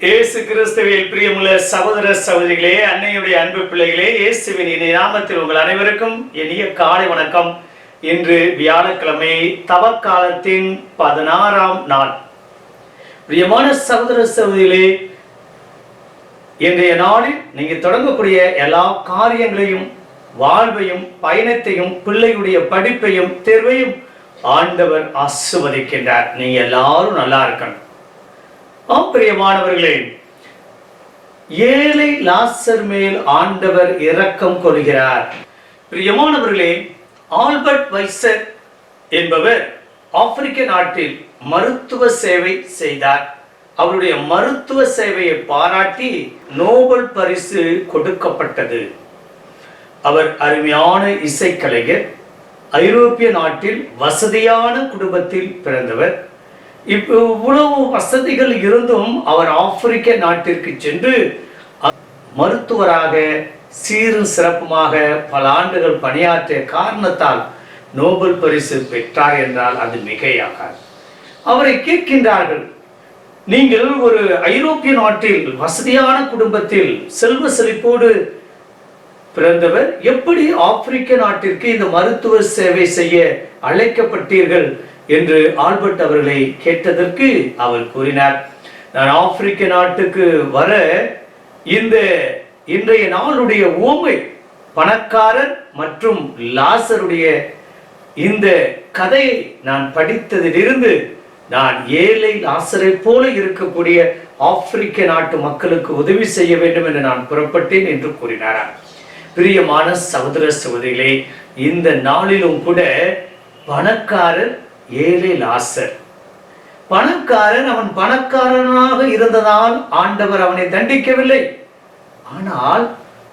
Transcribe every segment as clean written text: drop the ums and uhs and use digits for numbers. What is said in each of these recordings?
இயேசு கிறிஸ்துவில் பிரியமுள்ள சகோதர சகோதரிகளே, அன்னையுடைய அன்பு பிள்ளைகளே, இயேசுவின் இனிய நாமத்தில் உங்கள் அனைவருக்கும் இனிய காலை வணக்கம். இன்று வியாழக்கிழமை, தவக்காலத்தின் 16ஆம் நாள். பிரியமான சகோதர சகோதரிகளே, இன்றைய நாளில் நீங்க தொடங்கக்கூடிய எல்லா காரியங்களையும், வாழ்வையும், பயணத்தையும், பிள்ளையுடைய படிப்பையும், தேர்வையும் ஆண்டவர் ஆசீர்வதிக்கின்றார். நீங்க எல்லாரும் நல்லா இருக்கணும். பிரியமானவர்களே, ஏழை லாசர் மேல் ஆண்டவர் இரக்கம் கொள்கிறார். பிரியமானவர்களே, ஆல்பர்ட் வைசர் என்பவர் ஆப்பிரிக்க நாட்டில் மருத்துவ சேவை செய்தார். அவருடைய மருத்துவ சேவையை பாராட்டி நோபல் பரிசு கொடுக்கப்பட்டது. அவர் அருமையான இசைக்கலைஞர். ஐரோப்பிய நாட்டில் வசதியான குடும்பத்தில் பிறந்தவர். இவ்வளவு வசதிகள் இருந்தும் அவர் ஆப்பிரிக்க நாட்டிற்கு சென்று மருத்துவராக சீரும் சிறப்புமாக பல ஆண்டுகள் பணியாற்றிய காரணத்தால் நோபல் பரிசு பெற்றார் என்றால் அது மிகையாகாது. அவரை கேட்கின்றார்கள், நீங்கள் ஒரு ஐரோப்பிய நாட்டில் வசதியான குடும்பத்தில் செல்வ செழிப்போடு பிறந்தவர், எப்படி ஆப்பிரிக்க நாட்டிற்கு இந்த மருத்துவ சேவை செய்ய அழைக்கப்பட்டீர்கள் என்று ஆல்பர்ட் அவர்களை கேட்டதற்கு அவர் கூறினார், நான் ஆப்பிரிக்க நாட்டுக்கு வர இந்த இன்றைய நாளுடைய உவமை பணக்காரர் மற்றும் லாசருடைய இந்த கதையை நான் படித்ததிலிருந்து நான் ஏழை லாசரை போல இருக்கக்கூடிய ஆப்பிரிக்க நாட்டு மக்களுக்கு உதவி செய்ய வேண்டும் என்று நான் புறப்பட்டேன் என்று கூறினாராம். பிரியமான சகோதர சகோதரிகளே, இந்த நாளிலும் கூட பணக்காரர் ஏழை லாசர். பணக்காரன் அவன் பணக்காரனாக இருந்ததால் ஆண்டவர் அவனை தண்டிக்கவில்லை. ஆனால்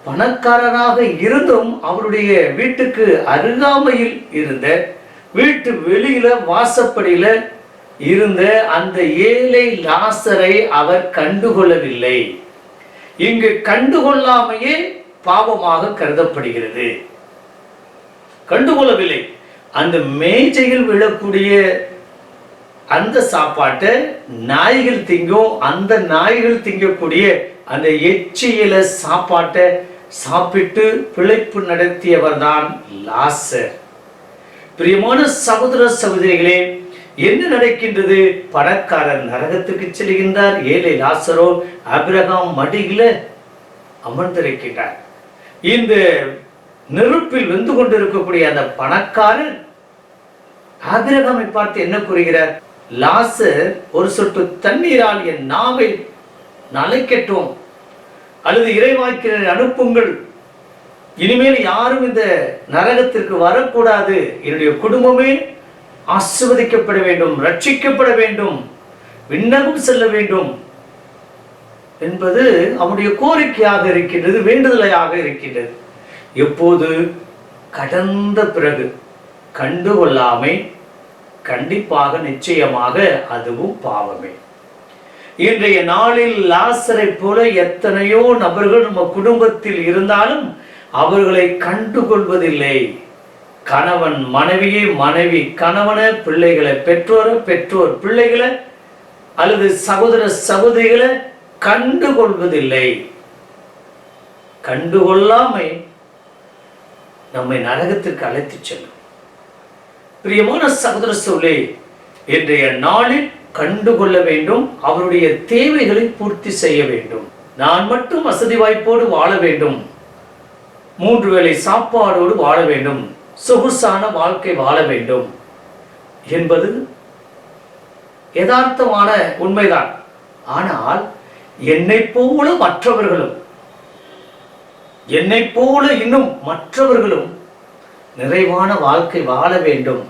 பணக்காரனாக இருந்தும் அவருடைய வீட்டுக்கு அருகாமையில் இருந்த, வீட்டு வெளியில வாசப்படியில இருந்த அந்த ஏழை லாசரை அவர் கண்டுகொள்ளவில்லை. இங்கு கண்டுகொள்ளாமையே பாவமாக கருதப்படுகிறது. கண்டுகொள்ளவில்லை. அந்த மேஜையில் விழக்கூடிய அந்த சாப்பாட்டை நாய்கள் திங்கும். அந்த நாய்கள் திங்கக்கூடிய அந்த எச்சியில சாப்பாட்டை சாப்பிட்டு பிழைப்பு நடத்தியவர் தான் லாசர். பிரியமான சகோதர சகோதரிகளே, என்ன நடக்கின்றது? பணக்காரர் நரகத்துக்கு செல்கின்றார். ஏழை லாசரோ ஆபிரகாம் மடியில அமர்ந்திருக்கின்றார். இந்த நெருப்பில் வெந்து கொண்டிருக்கக்கூடிய அந்த பணக்காரர் ஆபிரகாமை பார்த்து என்ன கூறுகிறார்? லாசர், ஒரு சொட்டு தண்ணீரால் என் நாவை நலைக்கட்டும், அல்லது இறைவாக்கினரை அனுப்புங்கள், இனிமேல் யாரும் இந்த நரகத்திற்கு வரக்கூடாது, என்னுடைய குடும்பமே ஆசீர்வதிக்கப்பட வேண்டும், ரட்சிக்கப்பட வேண்டும், விண்ணகம் செல்ல வேண்டும் என்பது அவனுடைய கோரிக்கையாக இருக்கின்றது, வேண்டுதலையாக இருக்கின்றது. எப்போது கடந்த பிறகு கண்டுகொள்ளாமை கண்டிப்பாக நிச்சயமாக அதுவும் பாவமே. இன்றைய நாளில் லாசரை போல எத்தனையோ நபர்கள் நம்ம குடும்பத்தில் இருந்தாலும் அவர்களை கண்டுகொள்வதில்லை. கணவன் மனைவியை, மனைவி கணவனை, பிள்ளைகளை பெற்றோரை, பெற்றோர் பிள்ளைகளை, அல்லது சகோதர சகோதரிகளை கண்டுகொள்வதில்லை. கண்டுகொள்ளாமை நம்மை நரகத்திற்கு அழைத்து செல்லும். பிரியமான சகோதர சகோதரிகளே, இன்றைய நாளில் கண்டுகொள்ள வேண்டும், அவருடைய தேவைகளை பூர்த்தி செய்ய வேண்டும். நான் மட்டும் வசதி வாய்ப்போடு வாழ வேண்டும், 3 வேளை சாப்பாடோடு வாழ வேண்டும், சொகுசான வாழ்க்கை வாழ வேண்டும் என்பது யதார்த்தமான உண்மைதான். ஆனால் என்னை போல மற்றவர்களும், என்னை போல இன்னும் மற்றவர்களும் நிறைவான வாழ்க்கை வாழ வேண்டும்,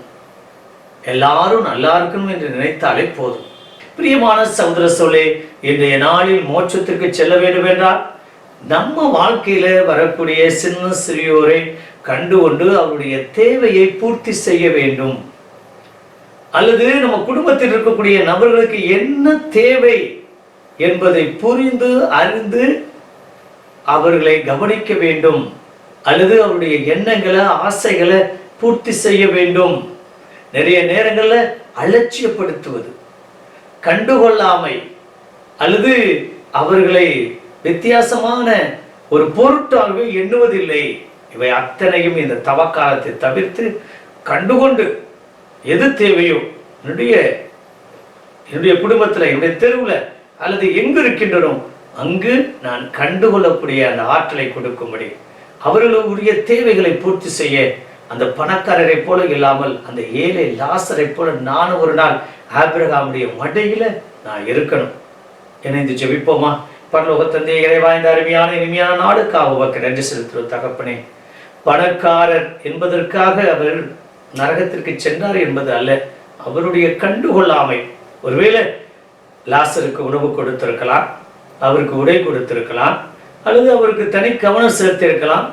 எல்லாரும் நல்லா இருக்கணும் என்று நினைத்தாலே போதும். பிரியமான சகோதர சகோதரிகளே, இன்றைய நாளில் மோட்சத்திற்கு செல்ல வேண்டும் என்றால் நம்ம வாழ்க்கையில வரக்கூடிய சின்ன சிறியோரை கண்டுகொண்டு அவருடைய தேவையை பூர்த்தி செய்ய வேண்டும். அல்லது நம்ம குடும்பத்தில் இருக்கக்கூடிய நபர்களுக்கு என்ன தேவை என்பதை புரிந்து அறிந்து அவர்களை கவனிக்க வேண்டும். அல்லது அவருடைய எண்ணங்களை, ஆசைகளை பூர்த்தி செய்ய வேண்டும். நிறைய நேரங்களில் அலட்சியப்படுத்துவது, கண்டுகொள்ளாமை அல்லது அவர்களை வித்தியாசமான ஒரு பொருட்டாகவே எண்ணுவதில்லை. இவை அத்தனையும் இந்த தவக்காலத்தை தவிர்த்து கண்டுகொண்டு எது தேவையோ என்னுடைய குடும்பத்தில், என்னுடைய தெருவில் அல்லது எங்கு இருக்கின்றனோ அங்கு நான் கண்டுகொள்ளக்கூடிய அந்த ஆற்றலை கொடுக்கும்படி, அவர்களுடைய தேவைகளை பூர்த்தி செய்ய அந்த பணக்காரரை போல இல்லாமல் அந்த ஏழை லாசரை போல நானும் ஒரு நாள் ஆபிரகாமுடைய மடியில நான் இருக்கணும். இணைந்து ஜெபிப்போமா? பரலோக தந்தையே, இறைவா, இந்த அருமையான இனிமையான நாளுக்காக உமக்கு நன்றி செலுத்துகிறோம் தகப்பனே. பணக்காரர் என்பதற்காக அவர் நரகத்திற்கு சென்றார் என்பது அல்ல, அவருடைய கண்டுகொள்ளாமை. ஒருவேளை லாசருக்கு உணவு கொடுத்திருக்கலாம், அவருக்கு உடை கொடுத்திருக்கலாம், அல்லது அவருக்கு தனி கவனம் செலுத்தியிருக்கலாம்.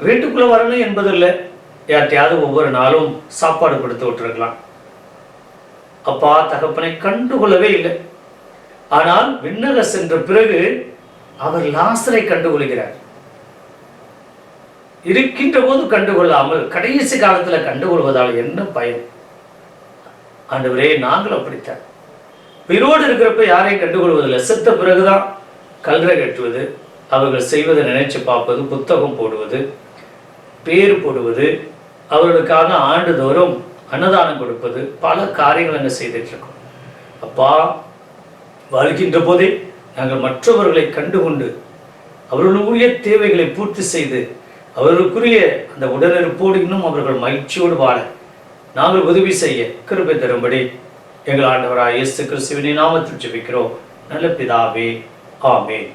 வீட்டுக்குள்ள வரணும் என்பதில்லை, யார்ட்டையாவது ஒவ்வொரு நாளும் சாப்பாடு கொடுத்து விட்டுருக்கலாம். அப்பா தகப்பனை கண்டுகொள்ளவே இல்லை. ஆனால் விண்ணக சென்ற பிறகு அவர் லாசரை கண்டுகொள்கிறார். இருக்கின்ற போது கண்டுகொள்ளாமல் கடைசி காலத்துல கண்டுகொள்வதால் என்ன பயன்? ஆண்டவரே, நாங்கள் அப்படித்தான். உயிரோடு இருக்கிறப்ப யாரையும் கண்டுகொள்வதில்லை. செத்த பிறகுதான் கல்றை கட்டுவது, அவர்கள் செய்வதை நினைச்சு பார்ப்பது, புத்தகம் போடுவது, பேர் போடுவது, அவர்களுக்காக ஆண்டுதோறும் அன்னதானம் கொடுப்பது, பல காரியங்கள் என்ன செய்துட்டு இருக்கோம். அப்பா, வாழ்கின்ற போதே நாங்கள் மற்றவர்களை கண்டுகொண்டு அவர்களுடைய தேவைகளை பூர்த்தி செய்து அவர்களுக்குரிய அந்த உடனிருப்போடு இன்னும் அவர்கள் மகிழ்ச்சியோடு வாழ நாங்கள் உதவி செய்ய கிருபை தரும்படி எங்கள் ஆண்டவராய் இயேசு கிறிஸ்துவின் நாமத்தில் ஜெபிக்கிறோம் நல்ல பிதாவே. ஆமென்.